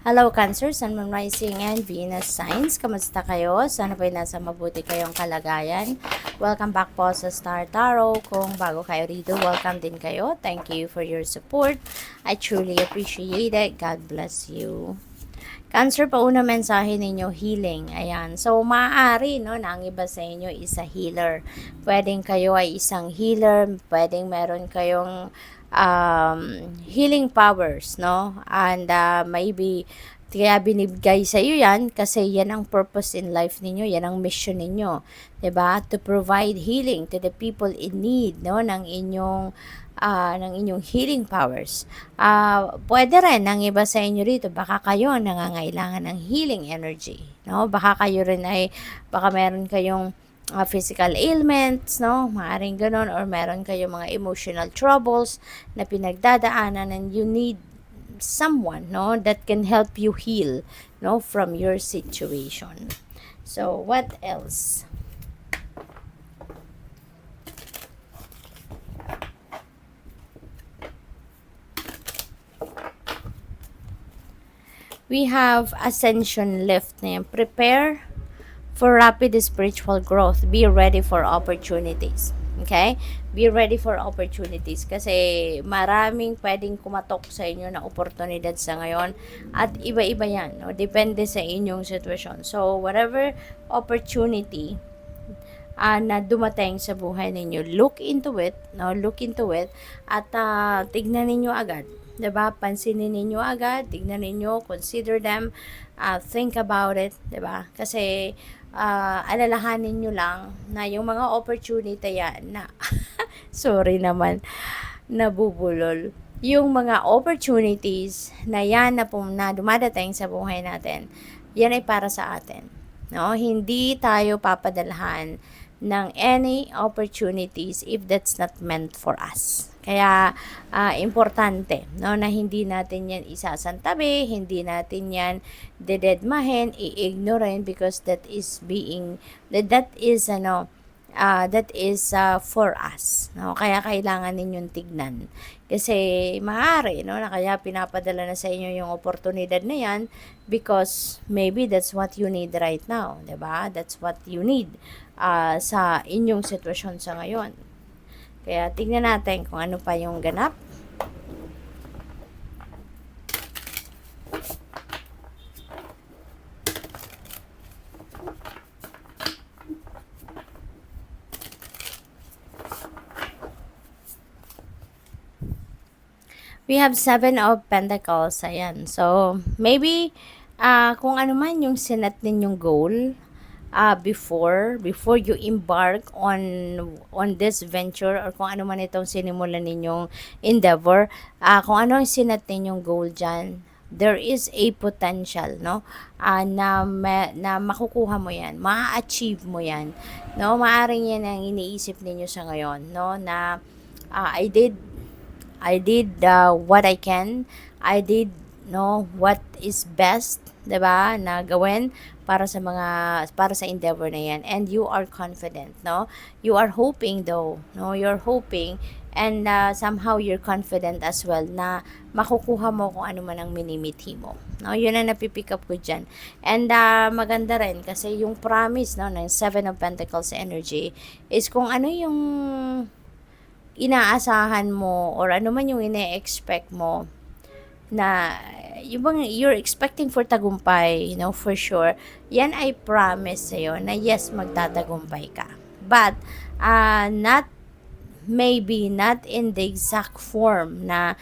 Hello Cancer, Sun, Moon, Rising, and Venus signs. Kamusta kayo? Sana po'y nasa mabuti kayong kalagayan. Welcome back po sa Star Tarot. Kung bago kayo rito, welcome din kayo. Thank you for your support. I truly appreciate it. God bless you. Cancer, pauna mensahe ninyo, healing. Ayan. So, maaari, no, na ang iba sa inyo is a healer. Pwedeng kayo ay isang healer. Pwedeng meron kayong healing powers, no? And maybe kaya binibigay sa iyo yan kasi yan ang purpose in life ninyo, yan ang mission ninyo, 'di ba? To provide healing to the people in need, no, ng inyong healing powers. Pwede rin ng iba sa inyo rito, baka kayo ang nangangailangan ng healing energy, no? Baka kayo rin ay baka meron kayong physical ailments, no? Maaring ganun, or meron kayong mga emotional troubles na pinagdadaanan and you need someone, no, that can help you heal, no, from your situation. So, what else? We have ascension lift na yan. Prepare for rapid spiritual growth. Be ready for opportunities. Okay? Be ready for opportunities. Kasi maraming pwedeng kumatok sa inyo na oportunidad sa ngayon. At iba-iba yan. No? Depende sa inyong sitwasyon. So, whatever opportunity na dumating sa buhay ninyo, look into it. No? Look into it. At tignan ninyo agad. 'Di ba? Pansinin ninyo agad, tignan ninyo, consider them, think about it, 'di ba? Kasi alalahanin niyo lang na yung mga opportunity yan na sorry naman, nabubulol. Yung mga opportunities na yan na dumadating sa buhay natin, yan ay para sa atin. No? Hindi tayo papadalhan ng any opportunities if that's not meant for us. Kaya importante, no, na hindi natin yan isasantabi, hindi natin yan dededmahin, i-ignorein, because that is for us, no? Kaya kailangan ninyong tignan. Kasi maaari, no, na kaya pinapadala na sa inyo yung oportunidad na yan because maybe that's what you need right now, 'di ba? That's what you need sa inyong sitwasyon sa ngayon. Kaya tignan natin kung ano pa yung ganap. We have Seven of Pentacles. Ayan. So, maybe, kung ano man yung sinet ninyong goal, before you embark on this venture, or kung ano man itong sinimulan ninyong endeavor, kung ano ang sinet ninyong goal dyan, there is a potential, no, na makukuha mo yan, ma-achieve mo yan, no. Maaring yan ang iniisip ninyo sa ngayon, no, na I did what I can. I did what is best, 'di ba? Na gawin para sa endeavor na 'yan. And you are confident, no? You are hoping though, no? You're hoping, and somehow you're confident as well na makukuha mo kung ano man ang minimithi mo. No, 'yun ang napipick up ko diyan. And maganda rin kasi yung promise, no, ng Seven of Pentacles energy is kung ano yung inaasahan mo or ano man yung ine-expect mo, na yung bang you're expecting for tagumpay, for sure, yan ay promise sa'yo na yes, magtatagumpay ka. But, maybe not in the exact form na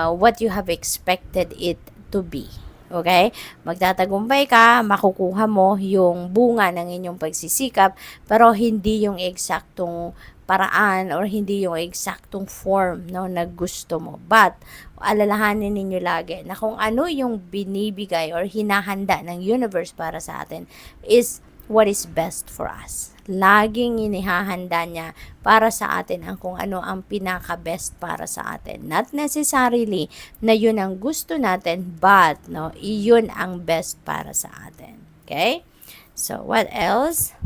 what you have expected it to be. Okay? Magtatagumpay ka, makukuha mo yung bunga ng inyong pagsisikap, pero hindi yung eksaktong paraan or hindi yung eksaktong form, no, na gusto mo. But alalahanin ninyo lagi na kung ano yung binibigay or hinahanda ng universe para sa atin is what is best for us. Laging inihahanda niya para sa atin ang kung ano ang pinaka-best para sa atin. Not necessarily na yun ang gusto natin, but no, iyon ang best para sa atin. Okay? So, what else?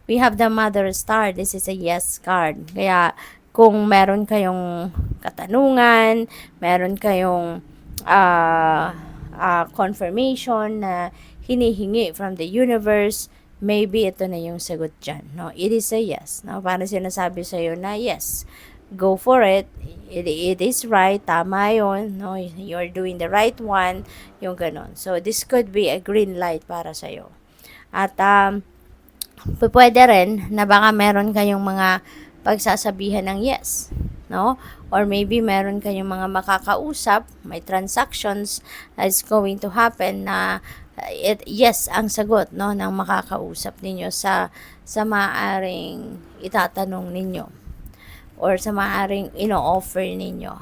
We have the Mother Star. This is a yes card. Kaya, kung meron kayong katanungan, meron kayong confirmation na hinihingi from the universe, maybe ito na yung sagot dyan, no? It is a yes, no? Parang sinasabi sa'yo na yes, go for it, it is right, tama yun, no? You're doing the right one, yung ganon. So, this could be a green light para sa'yo. At, pwede rin na baka meron kayong mga pagsasabihan ng yes, no? Or maybe meron kayong mga makakausap, may transactions is going to happen na yes ang sagot, no, ng makakausap ninyo sa maaring itatanong ninyo or sa maaring ino-offer ninyo.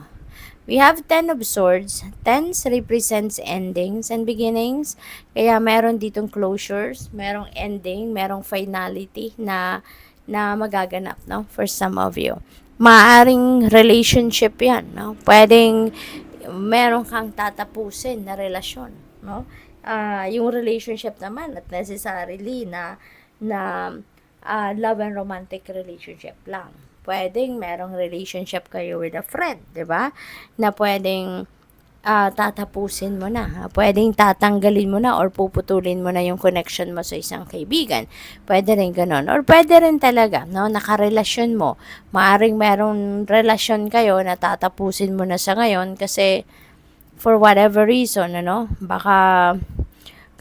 We have 10 of Swords. 10 represents endings and beginnings. Kaya meron ditong closures, merong ending, merong finality na magaganap, no, for some of you. Maaring relationship yan, no? Pwedeng meron kang tatapusin na relasyon, no? Yung relationship naman, not necessarily na love and romantic relationship lang. Pwedeng merong relationship kayo with a friend, di ba? Na pwedeng tatapusin mo na. Pwedeng tatanggalin mo na or puputulin mo na yung connection mo sa isang kaibigan. Pwede rin ganon. Or pwede rin talaga, no, nakarelasyon mo. Maaring merong relasyon kayo na tatapusin mo na sa ngayon kasi for whatever reason, ano, baka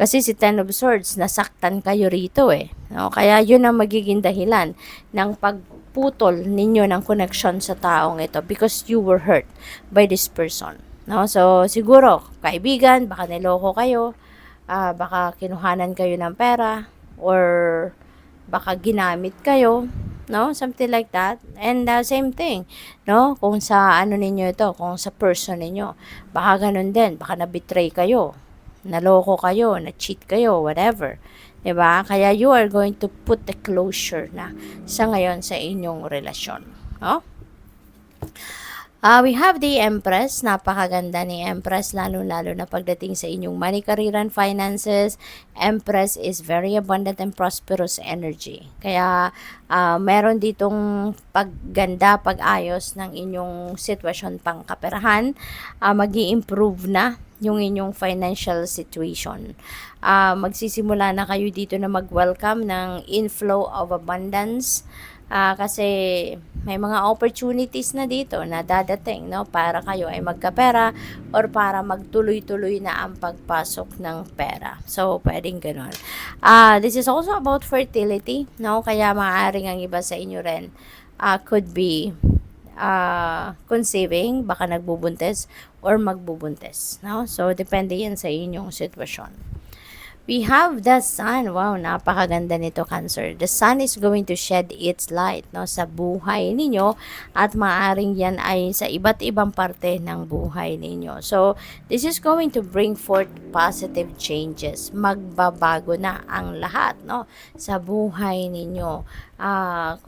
kasi si Ten of Swords, nasaktan kayo rito no? Kaya yun ang magiging dahilan ng pagputol ninyo ng connection sa taong ito because you were hurt by this person, no? So, siguro, kaibigan, baka niloko kayo, baka kinuhanan kayo ng pera, or baka ginamit kayo, no? Something like that. And same thing, no? Kung sa ano ninyo ito, kung sa person ninyo, baka ganun din, baka na-betray kayo, naloko kayo, na-cheat kayo, whatever. Diba? Kaya you are going to put the closure na sa ngayon sa inyong relasyon. No? We have the Empress. Napakaganda ni Empress, lalo-lalo na pagdating sa inyong money, career, and finances. Empress is very abundant and prosperous energy. Kaya, meron ditong pagganda, pag-ayos ng inyong sitwasyon pangkaperahan. Mag-i-improve na yung inyong financial situation. Magsisimula na kayo dito na mag-welcome ng inflow of abundance. Kasi may mga opportunities na dito na dadating, no, para kayo ay magkapera or para magtuloy-tuloy na ang pagpasok ng pera. So, pwedeng ganun. This is also about fertility, no, kaya maaaring ang iba sa inyo rin could be conceiving, baka nagbubuntis or magbubuntis, no? So, depende yan sa inyong sitwasyon. We have the sun. Wow, napakaganda nito, Cancer. The sun is going to shed its light, no, sa buhay ninyo at maaring yan ay sa iba't ibang parte ng buhay ninyo. So, this is going to bring forth positive changes. Magbabago na ang lahat, no, sa buhay ninyo.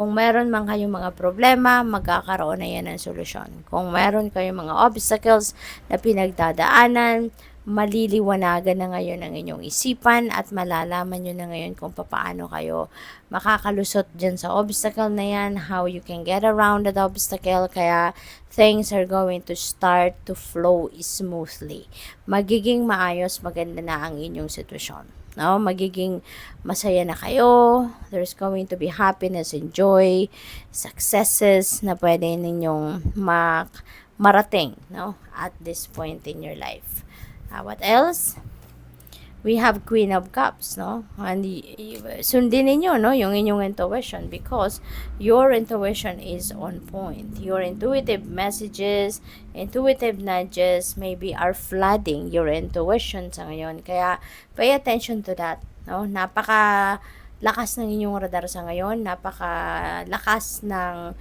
Kung meron man kayong mga problema, magkakaroon na yan ng solusyon. Kung meron kayong mga obstacles na pinagdadaanan, maliliwanagan na ngayon ang inyong isipan at malalaman nyo na ngayon kung paano kayo makakalusot dyan sa obstacle na yan, how you can get around that obstacle, kaya things are going to start to flow smoothly. Magiging maayos, maganda na ang inyong sitwasyon. No? Magiging masaya na kayo, there's going to be happiness and joy, successes na pwede ninyong marating, no, at this point in your life. What else? We have Queen of Cups, no? And sundin ninyo, no, yung inyong intuition because your intuition is on point. Your intuitive messages, intuitive nudges maybe are flooding your intuition sa ngayon. Kaya pay attention to that, no? Napaka-lakas ng inyong radar sa ngayon. Napaka-lakas ng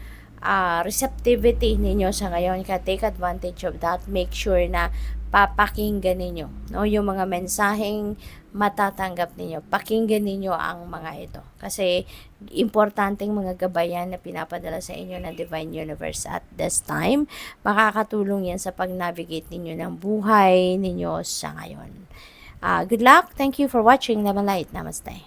receptivity ninyo sa ngayon. Kaya take advantage of that. Make sure na papakinggan ninyo, no, yung mga mensaheng matatanggap ninyo. Pakinggan ninyo ang mga ito. Kasi importanteng mga gabayan na pinapadala sa inyo ng Divine Universe at this time. Makakatulong yan sa pag-navigate ninyo ng buhay ninyo sa ngayon. Good luck. Thank you for watching. Love and light. Namaste.